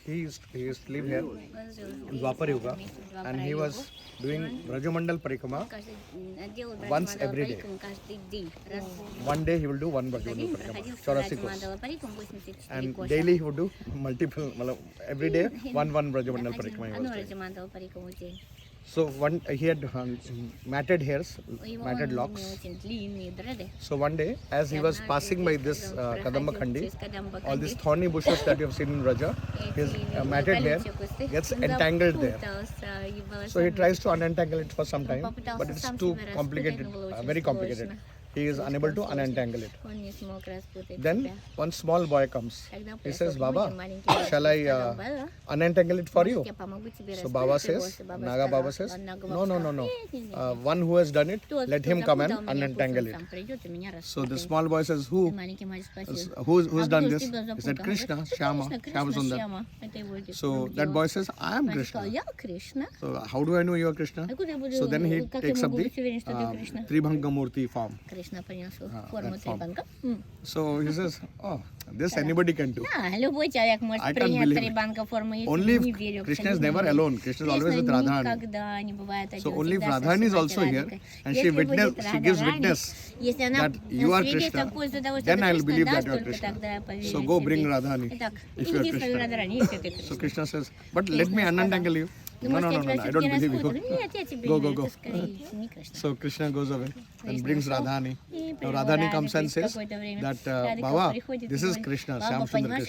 he used to live here in Dwapar Yuga, and he was doing Brajamandal Parikrama once every day. One day he will do one Brajamandal Parikrama, 84 course. And daily he would do multiple, every day one Brajamandal Parikrama he was doing. So he had matted hairs, matted locks. So one day, as he was passing by this Kadamba Khandi, all these thorny bushes that you have seen in Raja, his matted hair gets entangled there. So he tries to unentangle it for some time, but it's too complicated, very complicated. He is unable to unentangle it. Then one small boy comes. He says, "Baba, shall I unentangle it for you?" So Baba says, Naga Baba says, "No. One who has done it, let him come and unentangle it." So the small boy says, "Who's done this?" He said, "Krishna, Shyama Sundar." So that boy says, "I am Krishna." So how do I know you are Krishna? So then he takes up the Tribhanga Murti form. So he says, "Oh, this anybody can do. I can't believe it. Only if Krishna is never alone. Krishna is always with Radharani. So only if Radharani is also here and she gives witness that you are Krishna, then I will believe that you are Krishna. So go bring Radharani if you are Krishna." So Krishna says, "But let me unentangle you." No, I don't believe you. Go. So Krishna goes away and brings Radhani. Now Radhani comes and says that, "Baba, this is Krishna, Shyam Sundar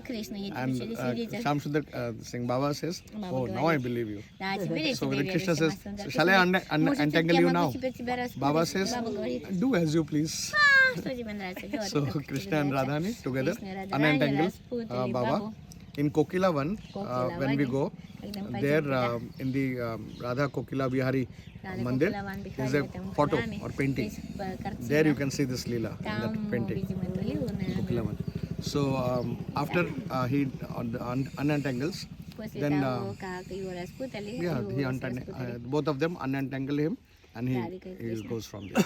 Krishna." And Shyam Sundar Singh Baba says, "Oh, now I believe you." So when Krishna says, "Shall I unentangle you now?" Baba says, "Do as you please." So Krishna and Radhani together unentangle Baba. In Kokila 1, when we go, there in the Radha Kokila Vihari Mandir, there is a photo or painting. There you can see this Leela in that painting, Kokila 1. So after he unentangles, then both of them unentangle him, and he goes from there.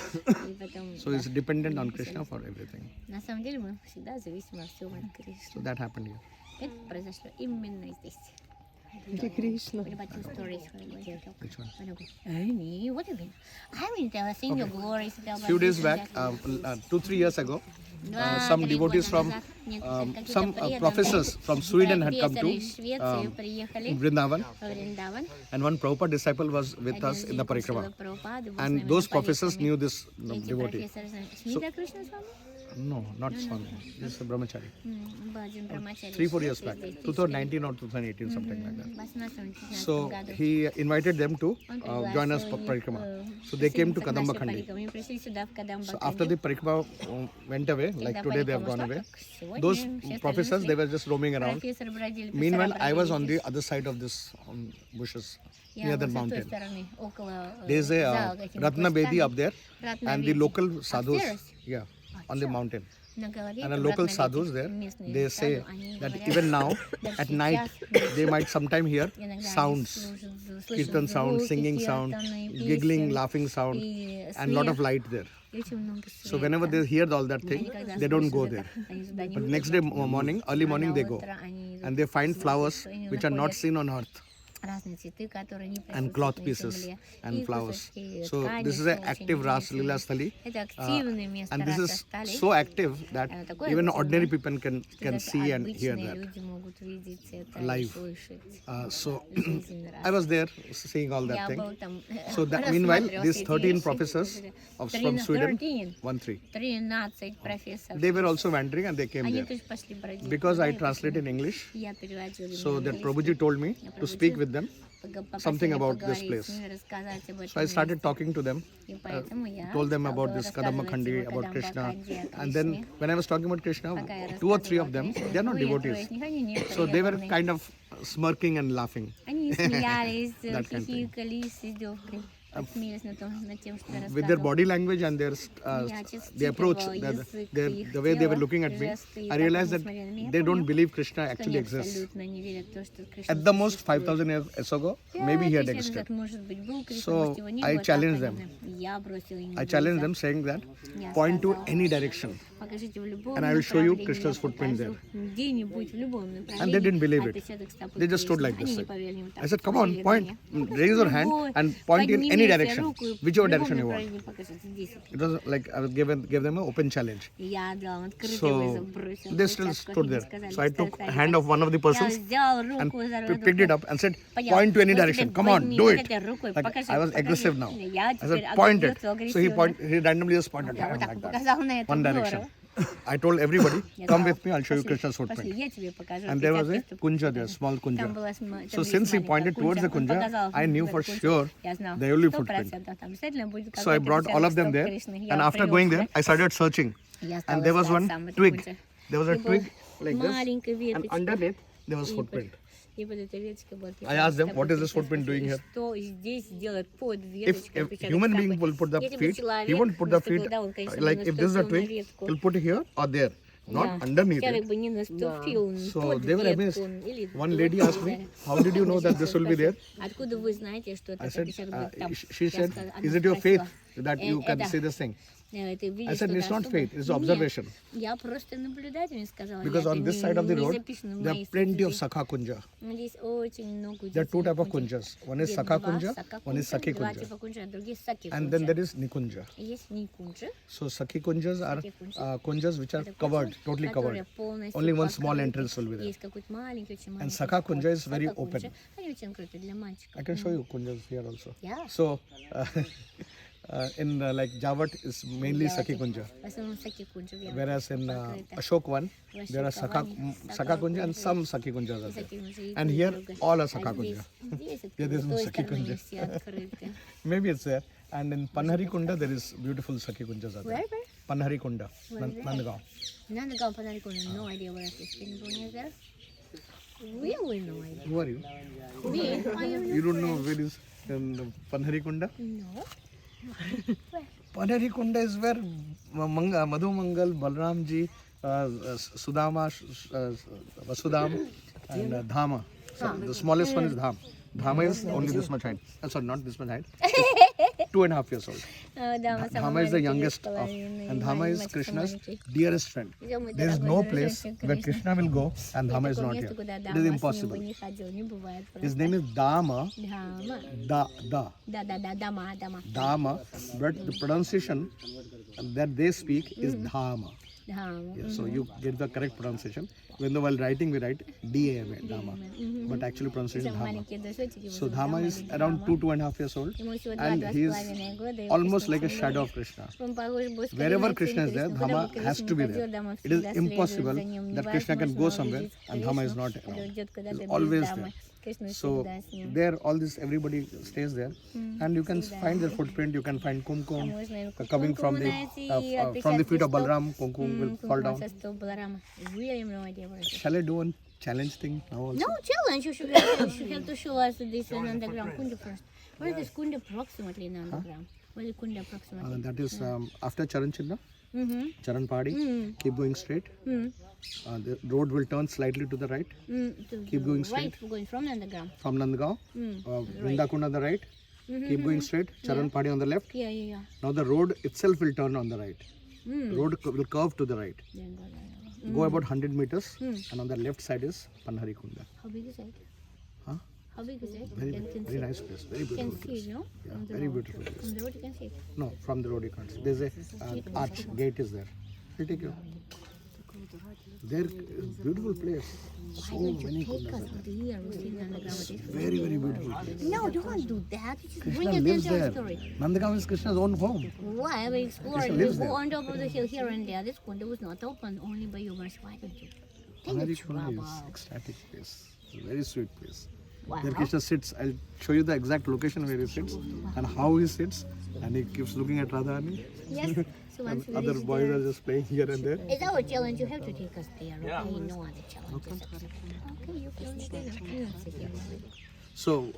So he's dependent on Krishna for everything. So that happened here. Это произошло именно здесь. Где Кришна? Which one? What do you mean? I mean, they were seeing your glories. Few days back, 2-3 years ago, some devotees from some professors from Sweden had come to Vrindavan, and one Prabhupada disciple was with us in the parikrama, and those professors knew this devotee. So, no, not Swami. This is a brahmachari. 3-4 years back, 2019 or 2018, something like that. So he invited them to join us for parikrama. So they came to Kadamba Khandi. So after the parikrama went away, like today they have gone away, those professors, they were just roaming around. Meanwhile, I was on the other side of this bushes near the mountain. There is a Ratna Bedi up there, and the local sadhus, on the mountain. And the local sadhus there, they say that even now at night they might sometime hear sounds, kirtan sound, singing sound, giggling, laughing sound, and lot of light there. So whenever they hear all that thing, they don't go there. But next day morning, early morning, they go, and they find flowers which are not seen on earth, and cloth pieces and flowers. So this is an active Ras Leela Sthali, and this is so active that even ordinary people can see and hear that live. So I was there seeing all that thing. So that meanwhile, these 13 professors from Sweden, 13, they were also wandering and they came there. Because I translate in English, so that Prabhuji told me to speak with them something about this place. So I started talking to them, told them about this Kadamba Khandi, about Krishna, and then when I was talking about Krishna, 2 or 3 of them, they are not devotees, so they were kind of smirking and laughing. That kind of thing. Смеясь над тем, что with their рассказывал. body language and their Я чувствовала the approach, язык, the way they were тело, looking at me, жесты, и I так realized они that смотрели на меня, they don't понял, believe Krishna что actually они exists. абсолютно не верят в то, что Кришна At the most, существует. 5,000 years ago, maybe he had 5000 лет existed. назад, может быть, был Кришна, So, может, его не I было, challenged так them. понятно. Я бросила им I challenged them вызов. saying that Я point to сказала, any direction покажите в любом and I will show you направлении, Krishna's я footprint покажу где-нибудь в любом and they didn't believe направлении it. отпечаток стопы They just stood Кришны. like this. Они не поверили, вот так I said, вот come on, смотрели на point, меня. raise your hand and point in any direction, whichever direction you want. It was like I gave them an open challenge. Я дала открытый So вызов, бросила they still перчатку, stood они there. сказали, So I что took стояли hand так. of one of the Я persons взял and руку за picked it up and said, Пойдем. point to any Вот direction. теперь Come on, пойми do вот it. этой рукой, Like покажи, I was покажи. aggressive now. Я I теперь said, point it. агрессивно. So he randomly just pointed Я вот так like показал на that. это One здорово. direction. I told everybody, Я come сказала, with me, I'll show you пошли, Krishna's пошли, footprint. я тебе покажу And there was a отпечатки kunja there, small Там kunja. была So since he pointed towards the kunja, I knew for sure there will be footprint. So I brought all of them there, and after going there, I started searching. And there was one twig. There was a twig like this, and underneath there was footprint. I asked them, what is this footprint doing here? If a human being will put the feet, he won't put the feet, like if this is a twig, he'll put it here or there, not underneath it. So they were amazed. One lady asked me, how did you know that this will be there? I said, she said, is it your faith that you can see this thing? I said, it's not faith, it's observation. Because on this side of the road, there are plenty of Sakha Kunja. There are two types of kunjas. One is Sakha Kunja, one is Sakhi Kunja. And then there is Nikunja. So Sakhi Kunjas are kunjas which are covered, totally covered. Only one small entrance will be there. And Sakha Kunja is very open. I can show you kunjas here also. So in like Javat is mainly Sakhi Kunja. Whereas in Ashok one, there are Sakha Kunja and some Sakhi Kunjas are there. And here all are Sakha Kunja. Here there is no Sakhi Kunja. Maybe it's there. And in Panhari Kunda there is beautiful Sakhi Kunjas are there. Where? Panhari Kunda, Nandgaon. Nandgaon, Panhari Kunda. No idea where it is. Can you go near there? Really no idea. Who are you? Me? You don't know where is Panhari Kunda? No. Panhari Kunda is where Madhu Mangal, Balram ji, Sudama, Vasudam and Dhama. So the smallest one is Dham. Dhama is only this much height. Sorry, not this much height. 2.5 years old. Dhama is the youngest of, and Dhama is Krishna's dearest friend. There is no place where Krishna will go and Dhama is not here. It is impossible. His name is Dhama. Dhama, but the pronunciation that they speak is Dhama. Yeah, so you get the correct pronunciation. Even though while writing we write D-A-M-A, Dhama. But actually pronunciation is Dhama. So Dhama is around 2.5 years old. And he is almost like a shadow of Krishna. Wherever Krishna is there, Dhama has to be there. It is impossible that Krishna can go somewhere and Dhama is not around. He is always there. So there, all this, everybody stays there, and you can find their footprint. You can find kumkum coming from the feet of Balram. Kumkum will fall down. Shall I do one challenge thing now also? No challenge. You should have to show us this underground kunda first. Where is this kunda approximately in underground? Where is kunda approximately? That is after Charan Chilla, Charan Padi. Keep going straight. The road will turn slightly to the right. Keep going straight. Right, going from underground. From Nandgaon, Vrindakund on the right. Keep going straight. Charan Padi on the left. Yeah. Now the road itself will turn on the right. Road will curve to the right. Go about 100 meters, and on the left side is Panhari Kunda. How big is it? Huh? How big is it? Very nice place. Very beautiful You can place. see, no? Yeah, very beautiful place. On the road you can see it. No, from the road you can't see. There's a arch, gate is there. I'll take you. There, beautiful place. So Why don't many you take kundas us are there. there? We're sitting underground with this. Very, very beautiful place. No, don't do that. You just Krishna bring us lives into our there. story. Nandgaon is Krishna's own home. Why? We explored. Krishna We lives go there. on top of the hill here and there. This kunda was not open, only by humans. Why don't you? Take Panhari it Kunda trouble. is ecstatic place. It's a very sweet place. Wow. There Krishna sits. I'll show you the exact location where he sits and how he sits. And he keeps looking at Radharani. Yes. So once And we other reach boys there, are just playing here and there. it's our challenge. You have to take us there. Okay? No other challenges. Okay, you can stay there. You can sit here. So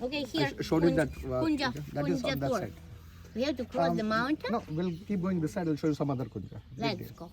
Okay, here. I showed you that. Kunja. That is on that tour. side. We have to cross the mountain. No, we'll keep going this side. I'll show you some other kunja. Let's go.